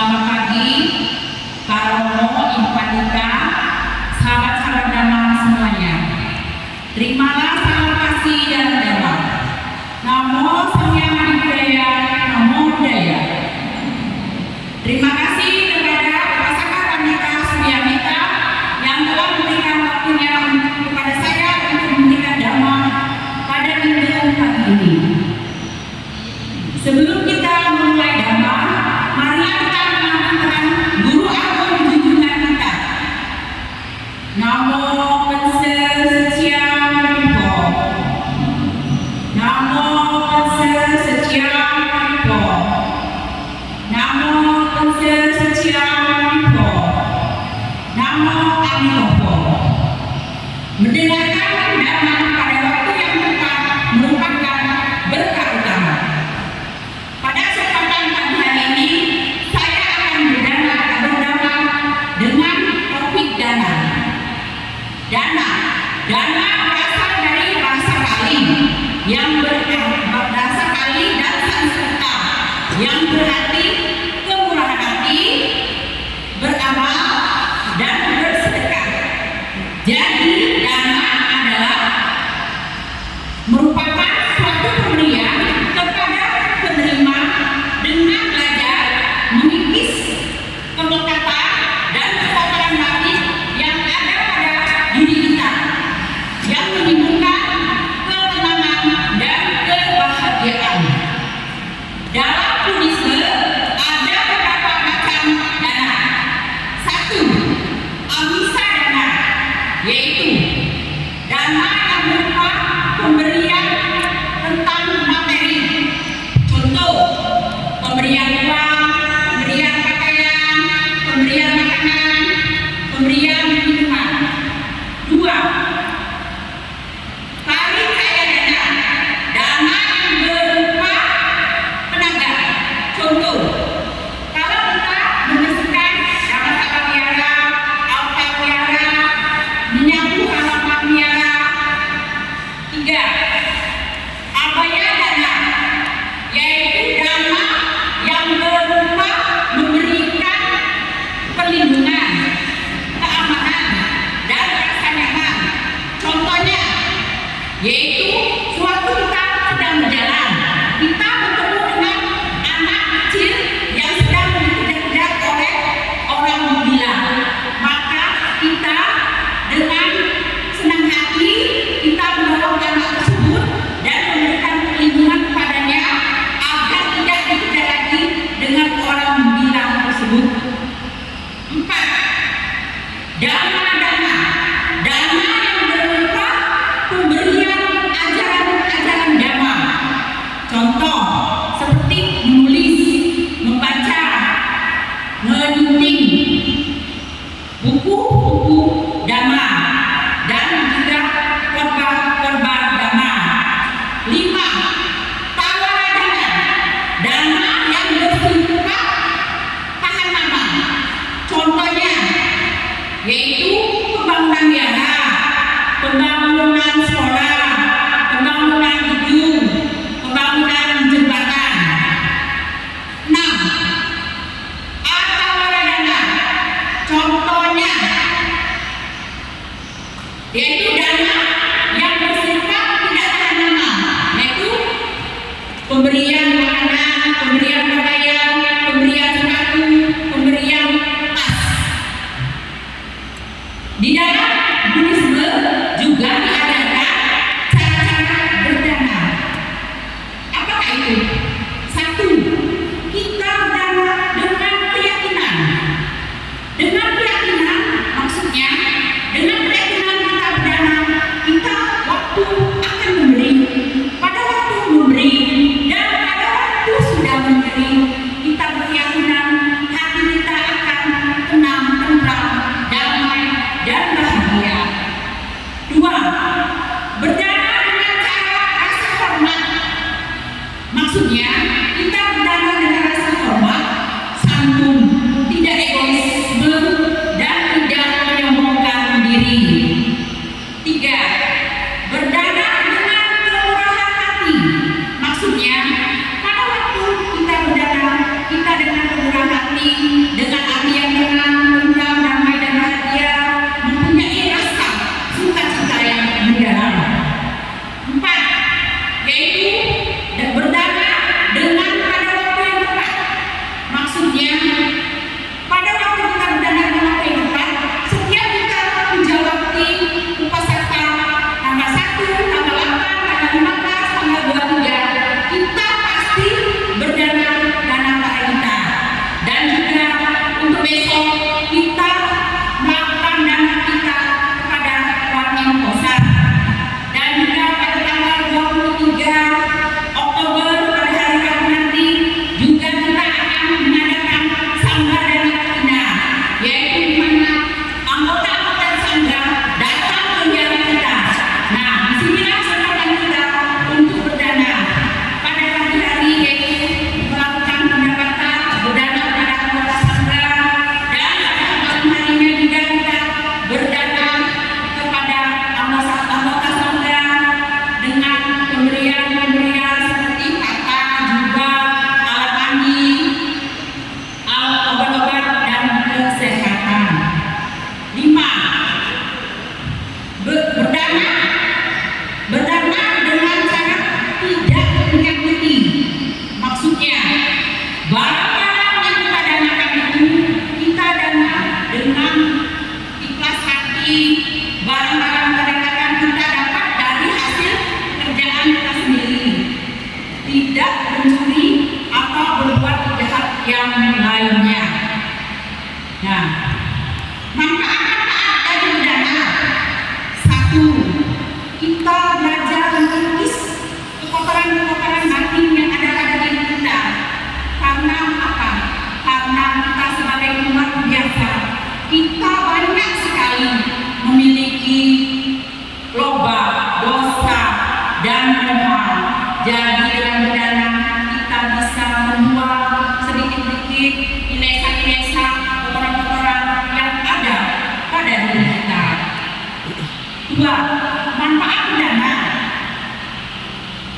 Selamat pagi, Kak Romo, Ibu Panika, sahabat-sahabat Dhamma semuanya. Terimalah salam kasih dan Dhamma. Namo Samyang Buddhaya, Namo Buddhaya. Terima kasih kepada Pasaka Panika Suryamita yang telah memberikan waktunya kepada saya untuk memberikan Dhamma pada minggu pagi ini. Sebelum kita memulai Dhamma, marilah kita mengaturkan Guru Agung junjungan kita. Namo Tassa Satyam Ripo. Namo Tassa Satyam Ripo. Namo Tassa Satyam Ripo. Namo Amitabha. Mendengarkan Dhamma pada waktu yang tepat merupakan berkah utama. Pada kesempatan pagi hari ini, saya akan berdhamma dengan topik dana. Dana berasal dari bahasa Pali yang berbahasa Pali dan Sanskerta yang berarti kemurahan hati, beramal, dan bersedekah. Jadi dana adalah merupakan suatu pemberian kepada penerima dengan belajar mengikis kelekatan dan kekotoran batin yang ada pada diri kita, yang menimbulkan ketenangan dan kebahagiaan. Dalam Buddhisme ada beberapa macam dana. 1. Amisa dana, yaitu dana yang berupa pemberian tentang materi. Contoh, pemberian uang, pemberian pakaian, pemberian makanan, pemberian minuman. 2. Paricaya dana, dana yang berupa tenaga. Contoh, kalau kita membersihkan kamar wihara, altar wihara, menyapu halaman wihara. 3. Abhaya dana, yaitu dana yang berupa memberikan perlindungan, keamanan, dan rasa nyaman. Contohnya, yaitu suatu kita sedang berjalan, kita bertemu dengan anak kecil yang sedang dikejar-kejar oleh orang gila, maka kita dengan senang hati kita menolong anak tersebut dan memberikan perlindungan kepadanya agar tidak dikejar lagi dengan orang gila tersebut. 4. Dana yang berupa pemberian ajaran-ajaran Dhamma. Contoh seperti menulis, membaca, menyunting buku-buku Dhamma, dan juga korban Dhamma. 5. Tawara dana yang bersifat tahan lama. Contohnya yaitu pembangunan wihara, pembangunan sekolah, pembangunan gedung, pembangunan jembatan. 6. Atawara dana, contohnya yaitu dana yang bersifat tidak tahan lama, yaitu pemberian makanan, pemberian pakaian, pemberian sepatu, pemberian tas. Di dalam Buddhisme juga diajarkan cara-cara berdana. Apakah itu? 1. Kita berdana dengan keyakinan. Dengan keyakinan, maksudnya dengan keyakinan kita berdana, kita waktu akan memberi. Pada waktu memberi dan pada waktu sudah memberi, kita berkeyakinan hati kita akan tenang, tentram, damai, dan bahagia. 2. Berdana dengan cara rasa hormat. Maksudnya kita berdana dengan rasa hormat, santun, tidak egoisme, dan tidak menyombongkan diri. 3. Berdana dengan kemurahan hati. Maksudnya pada waktu kita berdana, kita dengan kemurahan hati, yang lainnya. Nah, manfaat dari budaya. Satu, kita belajar mengikis kekotoran-kekotoran batin yang ada pada diri kita. Karena apa? Karena kita sebagai umat biasa, kita banyak sekali memiliki loba, dosa, dan mohon. Jadi dengan budaya kita bisa membuang sedikit-sedikit inesa-inesa kotoran-kotoran yang ada pada diri kita. Dua, manfaat budaya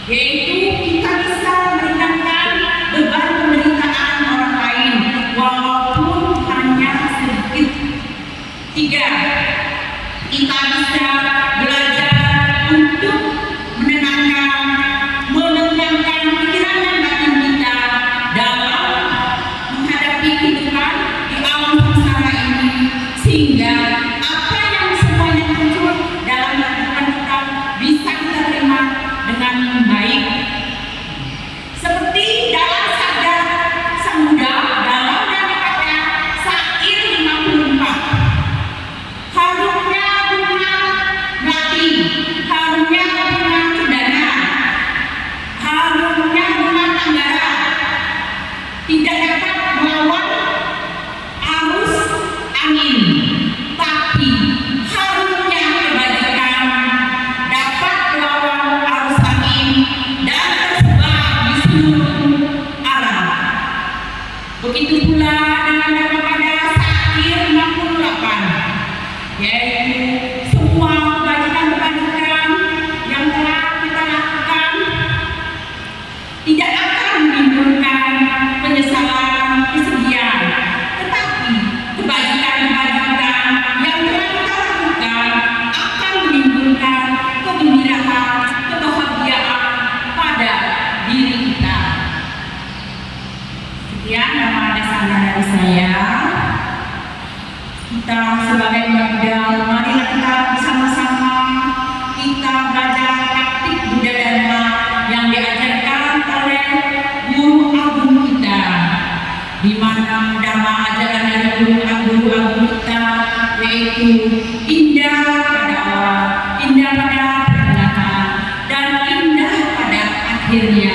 yaitu kita bisa meringankan beban penderitaan orang lain walaupun hanya sedikit. Tiga, kita bisa belajar untuk menenangkan pikiran dan batin kita dalam menghadapi kehidupan di alam samsara ini, sehingga apa yang semuanya muncul dalam kehidupan kita bisa kita terima dengan baik. Seperti dalam sabda Sang Buddha dalam kata-kata Syair 54, harumnya bunga melati, harumnya bunga cendana, harumnya bunga tanggara, tidak dapat melawan arus angin, tapi harumnya kebajikan dapat melawan arus angin dan tersebar di seluruh arah. Begitu pula dengan daripada Syair 68, yaitu semua kebajikan-kebajikan yang telah kita lakukan tidak akan menimbulkan penyesalan, kesedihan, tetapi kebajikan-kebajikan yang telah kita lakukan akan menimbulkan kegembiraan, kebahagiaan pada diri kita. Sekian nama dasar dari saya. Kita sebagai umat Buddha, marilah kita bersama-sama kita belajar praktik Buddha Dharma yang diajarkan oleh guru agung kita, di mana Dharma ajaran dari guru agung kita yaitu indah pada awal, indah pada pertengahan, dan indah pada akhirnya.